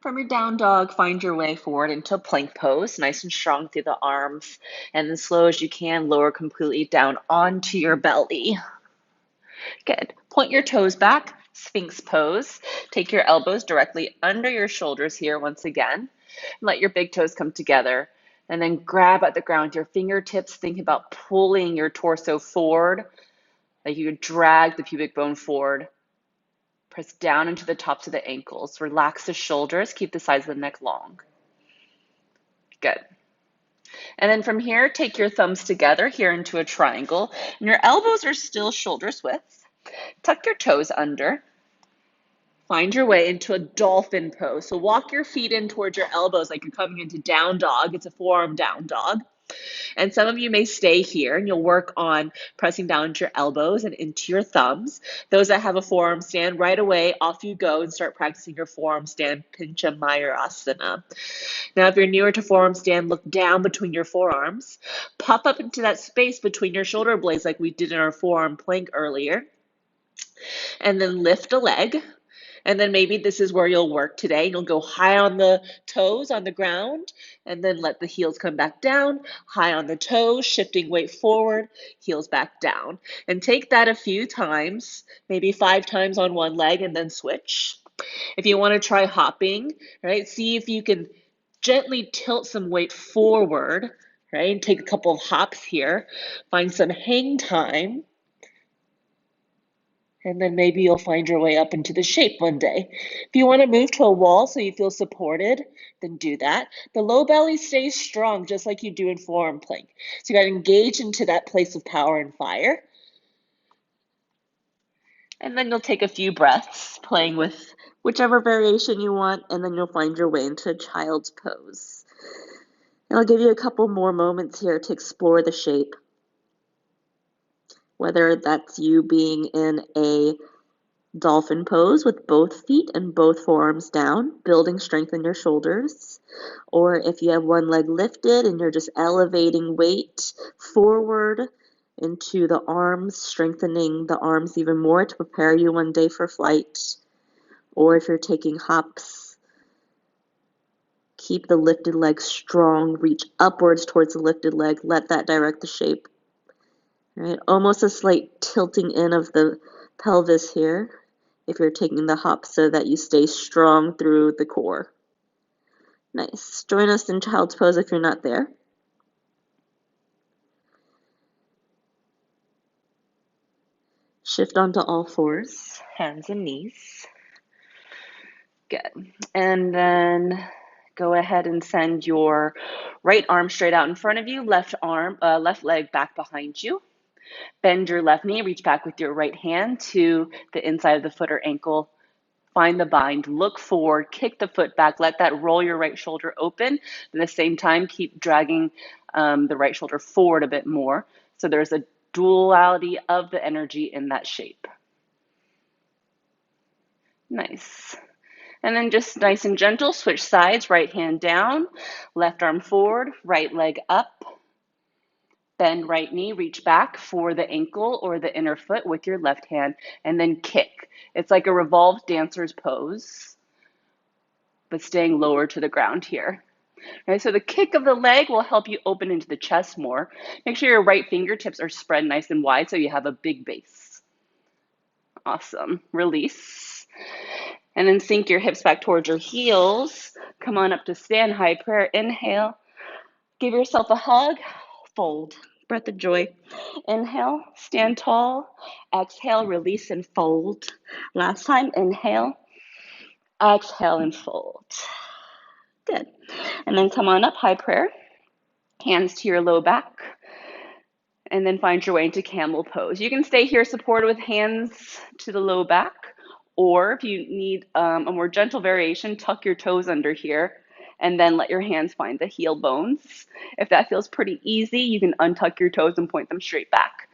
From your down dog, find your way forward into a plank pose, nice and strong through the arms, and then slow as you can, lower completely down onto your belly. Good. Point your toes back, Sphinx pose. Take your elbows directly under your shoulders here once again. Let your big toes come together, and then grab at the ground with your fingertips. Think about pulling your torso forward, like you would drag the pubic bone forward. Press down into the tops of the ankles. Relax the shoulders. Keep the sides of the neck long. Good. And then from here, take your thumbs together here into a triangle. And your elbows are still shoulders width. Tuck your toes under. Find your way into a dolphin pose. So walk your feet in towards your elbows like you're coming into down dog. It's a forearm down dog. And some of you may stay here and you'll work on pressing down into your elbows and into your thumbs. Those that have a forearm stand, right away, off you go and start practicing your forearm stand, Pincha Mayurasana. Now, if you're newer to forearm stand, look down between your forearms. Pop up into that space between your shoulder blades like we did in our forearm plank earlier. And then lift a leg. And then maybe this is where you'll work today. You'll go high on the toes on the ground, and then let the heels come back down, high on the toes, shifting weight forward, heels back down. And take that a few times, maybe 5 times on one leg, and then switch. If you want to try hopping, right, see if you can gently tilt some weight forward, right? Take a couple of hops here. Find some hang time. And then maybe you'll find your way up into the shape one day. If you want to move to a wall so you feel supported, then do that. The low belly stays strong just like you do in forearm plank. So you got to engage into that place of power and fire. And then you'll take a few breaths playing with whichever variation you want, and then you'll find your way into child's pose. And I'll give you a couple more moments here to explore the shape. Whether that's you being in a dolphin pose with both feet and both forearms down, building strength in your shoulders. Or if you have one leg lifted and you're just elevating weight forward into the arms, strengthening the arms even more to prepare you one day for flight. Or if you're taking hops, keep the lifted leg strong, reach upwards towards the lifted leg, let that direct the shape. Right? Almost a slight tilting in of the pelvis here if you're taking the hop so that you stay strong through the core. Nice. Join us in child's pose if you're not there. Shift onto all fours, hands and knees. Good. And then go ahead and send your right arm straight out in front of you, left leg back behind you. Bend your left knee, reach back with your right hand to the inside of the foot or ankle. Find the bind, look forward, kick the foot back, let that roll your right shoulder open. At the same time, keep dragging the right shoulder forward a bit more. So there's a duality of the energy in that shape. Nice. And then just nice and gentle, switch sides, right hand down, left arm forward, right leg up. Bend right knee, reach back for the ankle or the inner foot with your left hand, and then kick. It's like a revolved dancer's pose, but staying lower to the ground here. Right, so the kick of the leg will help you open into the chest more. Make sure your right fingertips are spread nice and wide so you have a big base. Awesome. Release. And then sink your hips back towards your heels. Come on up to stand, high prayer. Inhale. Give yourself a hug. Fold. Breath of joy. Inhale, stand tall. Exhale, release and fold. Last time, inhale. Exhale and fold. Good. And then come on up, high prayer. Hands to your low back. And then find your way into camel pose. You can stay here supported with hands to the low back. Or if you need a more gentle variation, tuck your toes under here and then let your hands find the heel bones. If that feels pretty easy, you can untuck your toes and point them straight back.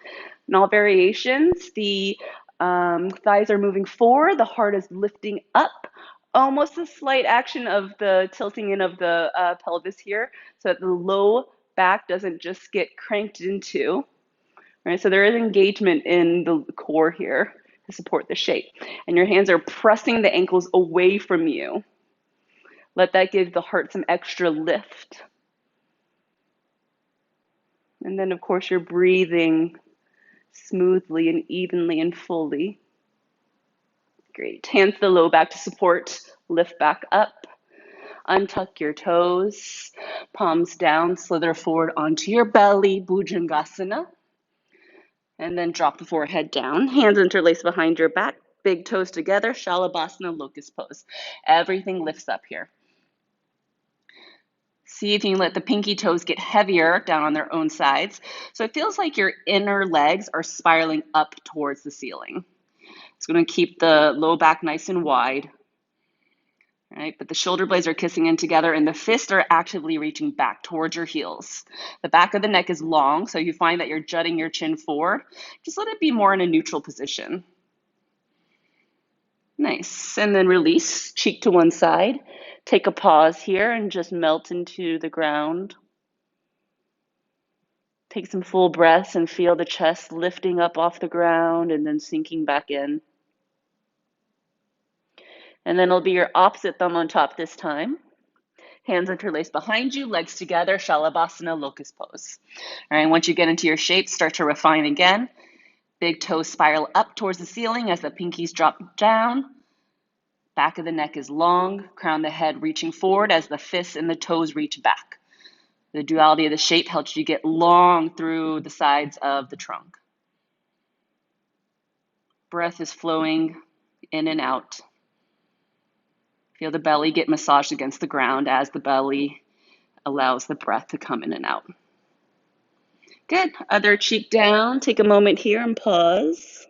In all variations, the thighs are moving forward, the heart is lifting up, almost a slight action of the tilting in of the pelvis here so that the low back doesn't just get cranked into. Right? So there is engagement in the core here to support the shape. And your hands are pressing the ankles away from you. Let that give the heart some extra lift. And then, of course, you're breathing smoothly and evenly and fully. Great. Hands to the low back to support. Lift back up. Untuck your toes. Palms down. Slither forward onto your belly. Bhujangasana. And then drop the forehead down. Hands interlace behind your back. Big toes together. Shalabhasana, locust pose. Everything lifts up here. See if you can let the pinky toes get heavier down on their own sides. So it feels like your inner legs are spiraling up towards the ceiling. It's going to keep the low back nice and wide. Right? But the shoulder blades are kissing in together and the fists are actively reaching back towards your heels. The back of the neck is long, so you find that you're jutting your chin forward. Just let it be more in a neutral position. Nice. And then release, cheek to one side. Take a pause here and just melt into the ground. Take some full breaths and feel the chest lifting up off the ground and then sinking back in. And then it'll be your opposite thumb on top this time. Hands interlaced behind you, legs together, Shalabhasana, locust pose. All right, once you get into your shape, start to refine again. Big toes spiral up towards the ceiling as the pinkies drop down. Back of the neck is long, crown of the head reaching forward as the fists and the toes reach back. The duality of the shape helps you get long through the sides of the trunk. Breath is flowing in and out. Feel the belly get massaged against the ground as the belly allows the breath to come in and out. Good. Other cheek down. Take a moment here and pause.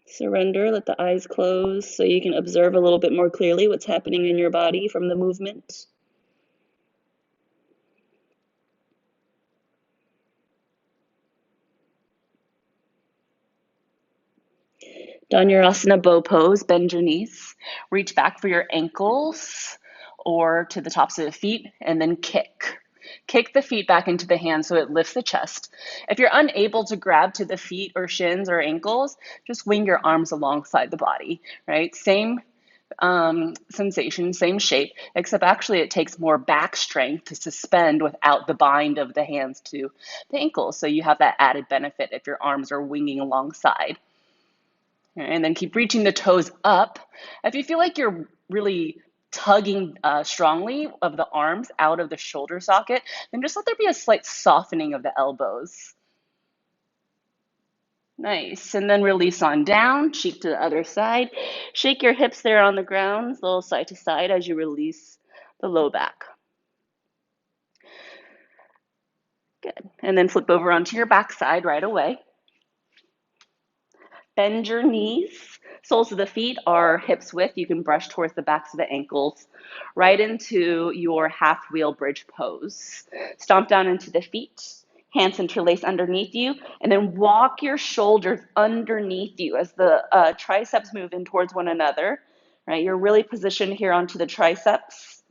Surrender. Let the eyes close so you can observe a little bit more clearly what's happening in your body from the movement. Dhanurasana bow pose, bend your knees. Reach back for your ankles or to the tops of the feet and then kick. Kick the feet back into the hands so it lifts the chest. If you're unable to grab to the feet or shins or ankles, just wing your arms alongside the body, right? Same sensation, same shape, except actually it takes more back strength to suspend without the bind of the hands to the ankles. So you have that added benefit if your arms are winging alongside. And then keep reaching the toes up. If you feel like you're really tugging strongly of the arms out of the shoulder socket, then just let there be a slight softening of the elbows. Nice. And then release on down, cheek to the other side. Shake your hips there on the ground, a little side to side as you release the low back. Good. And then flip over onto your back side right away. Bend your knees. Soles of the feet are hips width. You can brush towards the backs of the ankles. Right into your half wheel bridge pose. Stomp down into the feet. Hands interlace underneath you. And then walk your shoulders underneath you as the triceps move in towards one another. Right? You're really positioned here onto the triceps.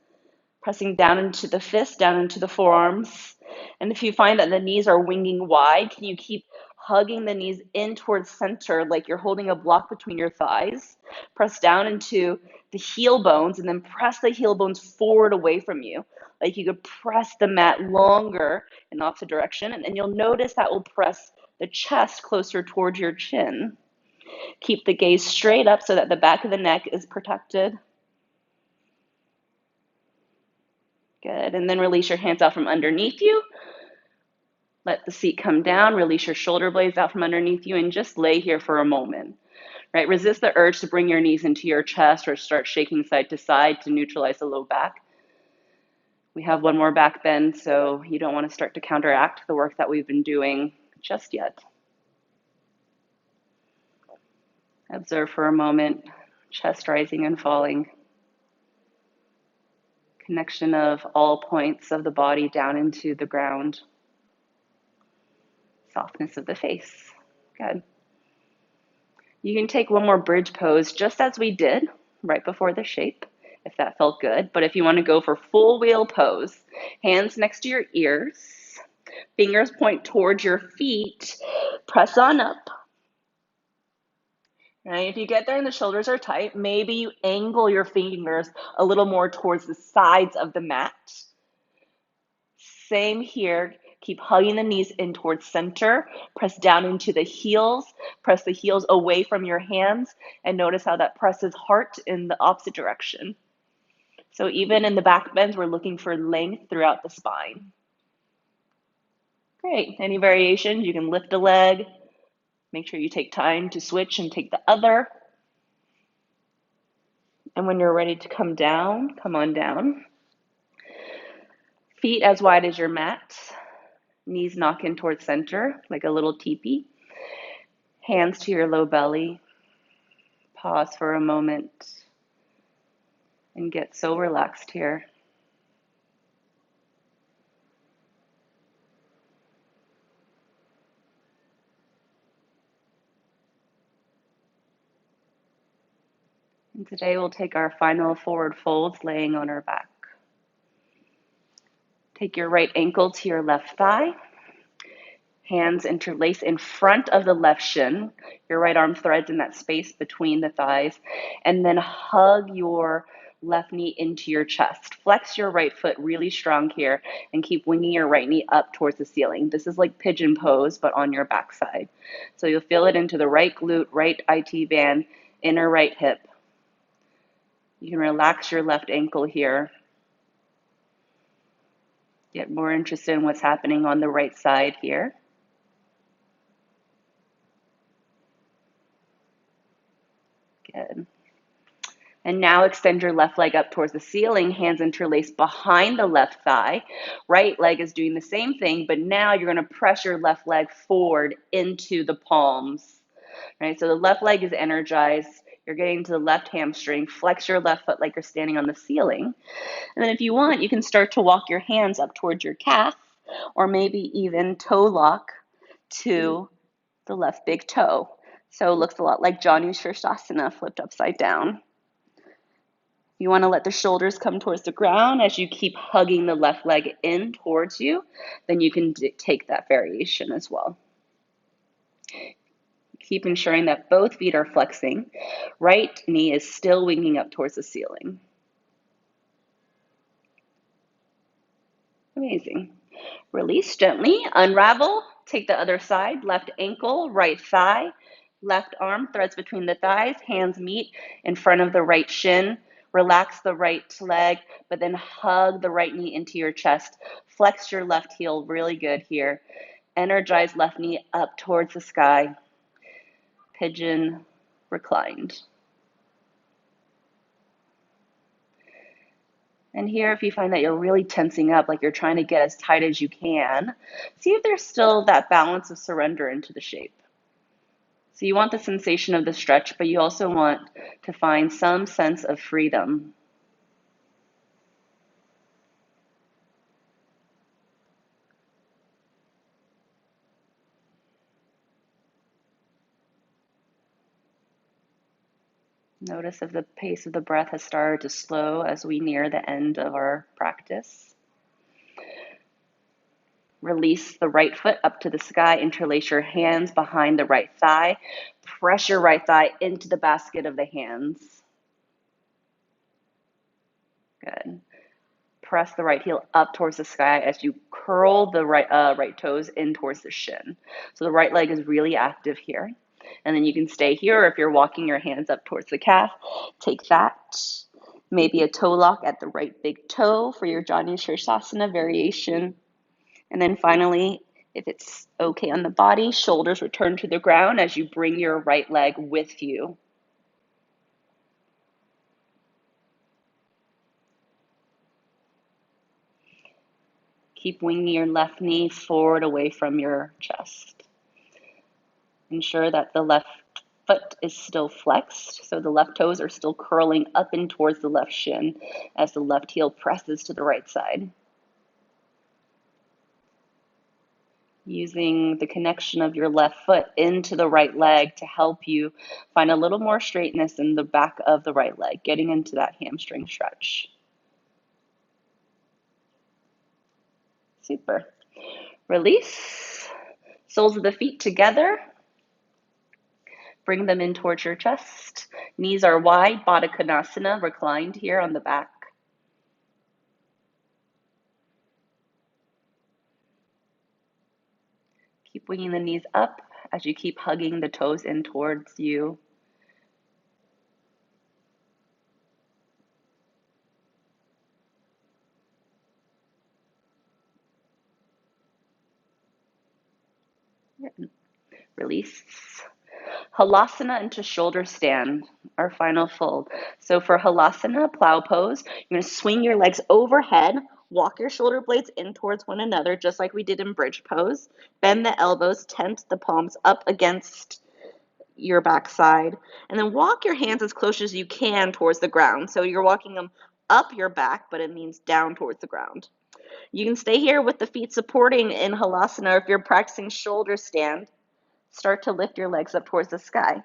Pressing down into the fists, down into the forearms. And if you find that the knees are winging wide, can you keep hugging the knees in towards center like you're holding a block between your thighs? Press down into the heel bones and then press the heel bones forward away from you. Like you could press the mat longer in opposite direction. And you'll notice that will press the chest closer towards your chin. Keep the gaze straight up so that the back of the neck is protected. Good. And then release your hands out from underneath you. Let the seat come down. Release your shoulder blades out from underneath you and just lay here for a moment. Right? Resist the urge to bring your knees into your chest or start shaking side to side to neutralize the low back. We have one more back bend, so you don't want to start to counteract the work that we've been doing just yet. Observe for a moment, chest rising and falling. Connection of all points of the body down into the ground. Softness of the face. Good. You can take one more bridge pose just as we did right before the shape, if that felt good. But if you want to go for full wheel pose, hands next to your ears, fingers point towards your feet, press on up. Right? If you get there and the shoulders are tight, maybe you angle your fingers a little more towards the sides of the mat. Same here. Keep hugging the knees in towards center. Press down into the heels. Press the heels away from your hands. And notice how that presses heart in the opposite direction. So even in the back bends, we're looking for length throughout the spine. Great. Any variations? You can lift a leg. Make sure you take time to switch and take the other. And when you're ready to come down, come on down. Feet as wide as your mat. Knees knock in towards center like a little teepee. Hands to your low belly. Pause for a moment and get so relaxed here. And today we'll take our final forward folds laying on our back. Take your right ankle to your left thigh. Hands interlace in front of the left shin. Your right arm threads in that space between the thighs. And then hug your left knee into your chest. Flex your right foot really strong here and keep winging your right knee up towards the ceiling. This is like pigeon pose, but on your backside. So you'll feel it into the right glute, right IT band, inner right hip. You can relax your left ankle here. Get more interested in what's happening on the right side here. Good. And now extend your left leg up towards the ceiling, hands interlaced behind the left thigh. Right leg is doing the same thing, but now you're going to press your left leg forward into the palms. Right? So the left leg is energized. You're getting to the left hamstring. Flex your left foot like you're standing on the ceiling. And then if you want, you can start to walk your hands up towards your calf, or maybe even toe lock to the left big toe. So it looks a lot like Janu Sirsasana flipped upside down. You want to let the shoulders come towards the ground as you keep hugging the left leg in towards you. Then you can take that variation as well. Keep ensuring that both feet are flexing. Right knee is still winging up towards the ceiling. Amazing. Release gently, unravel, take the other side, left ankle, right thigh, left arm threads between the thighs, hands meet in front of the right shin. Relax the right leg, but then hug the right knee into your chest. Flex your left heel really good here. Energize left knee up towards the sky. Pigeon reclined. And here, if you find that you're really tensing up, like you're trying to get as tight as you can, see if there's still that balance of surrender into the shape. So you want the sensation of the stretch, but you also want to find some sense of freedom. Notice if the pace of the breath has started to slow as we near the end of our practice. Release the right foot up to the sky. Interlace your hands behind the right thigh. Press your right thigh into the basket of the hands. Good. Press the right heel up towards the sky as you curl the right toes in towards the shin. So the right leg is really active here. And then you can stay here, or if you're walking your hands up towards the calf, take that. Maybe a toe lock at the right big toe for your Janu Sirsasana variation. And then finally, if it's okay on the body, shoulders return to the ground as you bring your right leg with you. Keep winging your left knee forward away from your chest. Ensure that the left foot is still flexed, so the left toes are still curling up and towards the left shin as the left heel presses to the right side. Using the connection of your left foot into the right leg to help you find a little more straightness in the back of the right leg, getting into that hamstring stretch. Super. Release. Soles of the feet together. Bring them in towards your chest. Knees are wide, Baddha Konasana, reclined here on the back. Keep winging the knees up as you keep hugging the toes in towards you. Release. Halasana into shoulder stand, our final fold. So for Halasana, plow pose, you're going to swing your legs overhead, walk your shoulder blades in towards one another, just like we did in bridge pose. Bend the elbows, tent the palms up against your backside, and then walk your hands as close as you can towards the ground. So you're walking them up your back, but it means down towards the ground. You can stay here with the feet supporting in Halasana, or if you're practicing shoulder stand, start to lift your legs up towards the sky.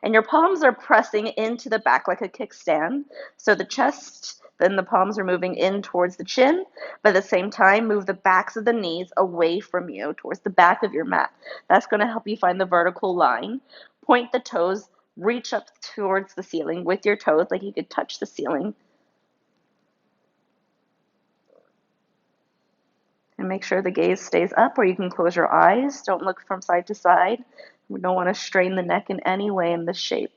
And your palms are pressing into the back like a kickstand. So the chest, then the palms are moving in towards the chin, but at the same time, move the backs of the knees away from you towards the back of your mat. That's going to help you find the vertical line. Point the toes, reach up towards the ceiling with your toes like you could touch the ceiling. And make sure the gaze stays up, or you can close your eyes. Don't look from side to side. We don't want to strain the neck in any way in this shape.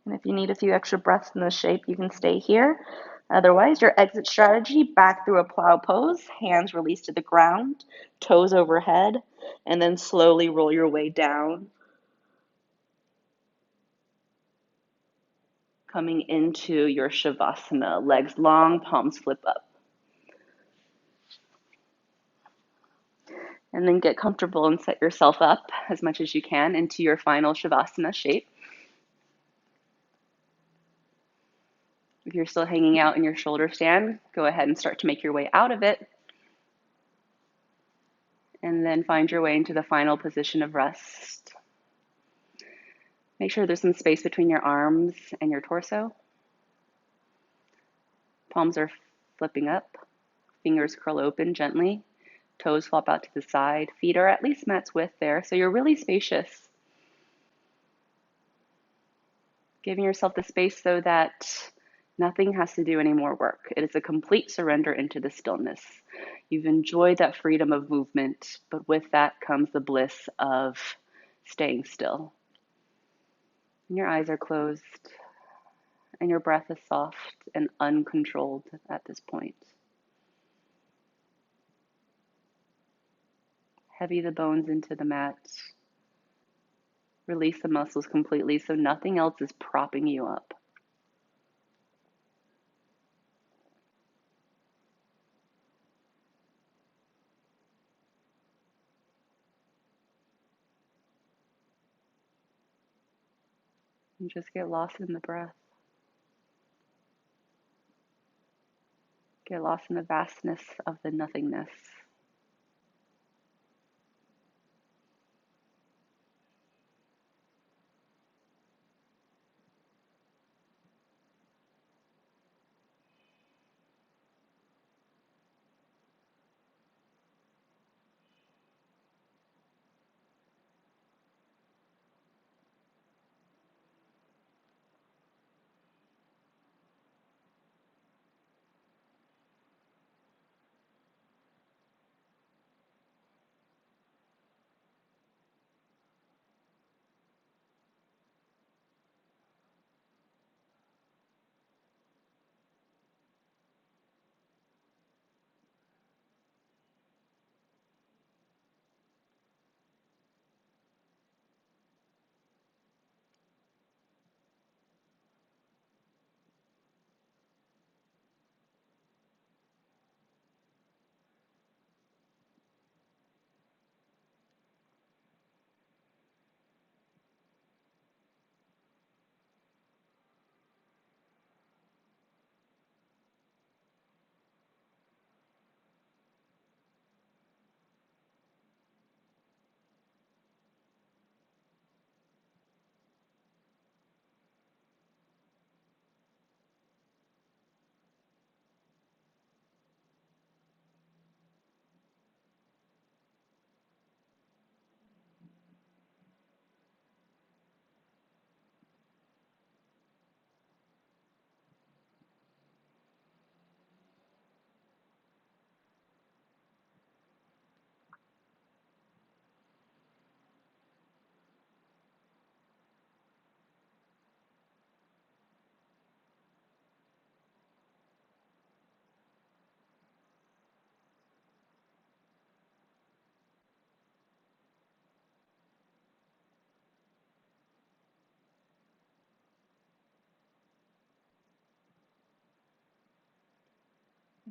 And if you need a few extra breaths in this shape, you can stay here. Otherwise, your exit strategy, back through a plow pose, hands released to the ground, toes overhead, and then slowly roll your way down, coming into your Shavasana, legs long, palms flip up. And then get comfortable and set yourself up as much as you can into your final Shavasana shape. If you're still hanging out in your shoulder stand, go ahead and start to make your way out of it. And then find your way into the final position of rest. Make sure there's some space between your arms and your torso. Palms are flipping up. Fingers curl open gently. Toes flop out to the side. Feet are at least mat's width there, so you're really spacious. Giving yourself the space so that nothing has to do any more work. It is a complete surrender into the stillness. You've enjoyed that freedom of movement, but with that comes the bliss of staying still. And your eyes are closed, and your breath is soft and uncontrolled at this point. Heavy the bones into the mat. Release the muscles completely so nothing else is propping you up. And just get lost in the breath. Get lost in the vastness of the nothingness.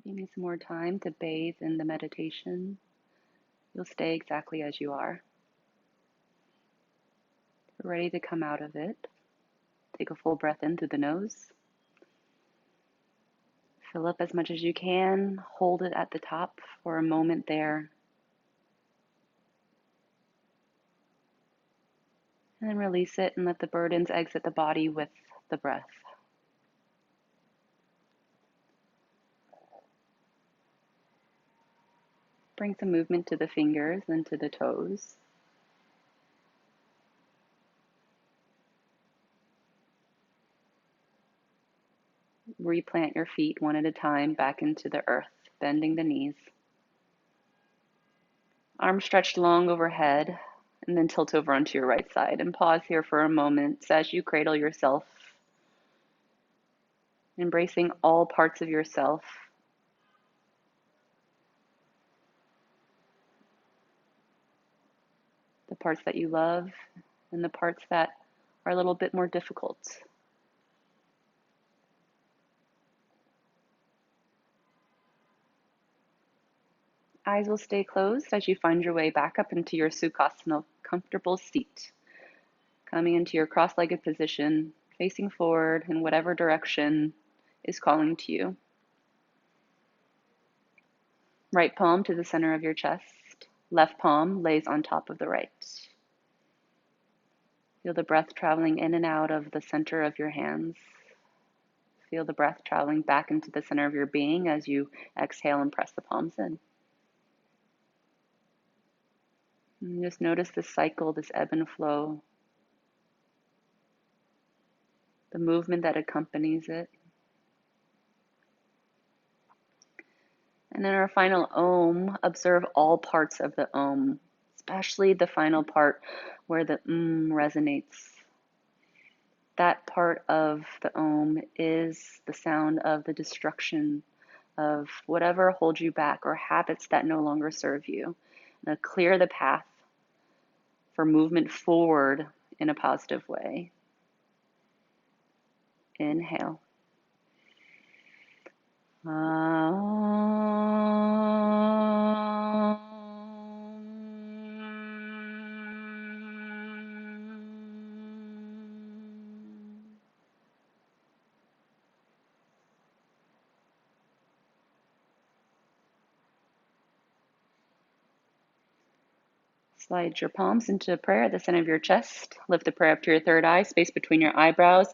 If you need some more time to bathe in the meditation, you'll stay exactly as you are. You're ready to come out of it. Take a full breath in through the nose. Fill up as much as you can. Hold it at the top for a moment there. And then release it and let the burdens exit the body with the breath. Bring some movement to the fingers and to the toes. Replant your feet one at a time back into the earth, bending the knees. Arms stretched long overhead, and then tilt over onto your right side. And pause here for a moment as you cradle yourself, embracing all parts of yourself. The parts that you love and the parts that are a little bit more difficult. Eyes will stay closed as you find your way back up into your Sukhasana, comfortable seat. Coming into your cross-legged position, facing forward in whatever direction is calling to you. Right palm to the center of your chest. Left palm lays on top of the right. Feel the breath traveling in and out of the center of your hands. Feel the breath traveling back into the center of your being as you exhale and press the palms in. And just notice this cycle, this ebb and flow, the movement that accompanies it. And in our final Om, observe all parts of the Om, especially the final part where the resonates. That part of the Om is the sound of the destruction of whatever holds you back or habits that no longer serve you. Now clear the path for movement forward in a positive way. Inhale. Slide your palms into prayer at the center of your chest. Lift the prayer up to your third eye, space between your eyebrows.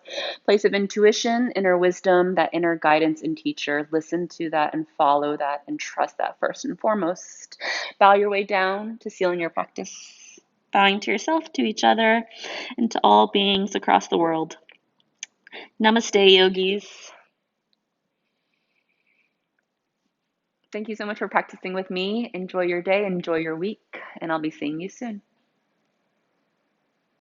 Place of intuition, inner wisdom, that inner guidance and teacher. Listen to that and follow that and trust that first and foremost. Bow your way down to sealing your practice. Bowing to yourself, to each other, and to all beings across the world. Namaste, yogis. Thank you so much for practicing with me. Enjoy your day, enjoy your week, and I'll be seeing you soon.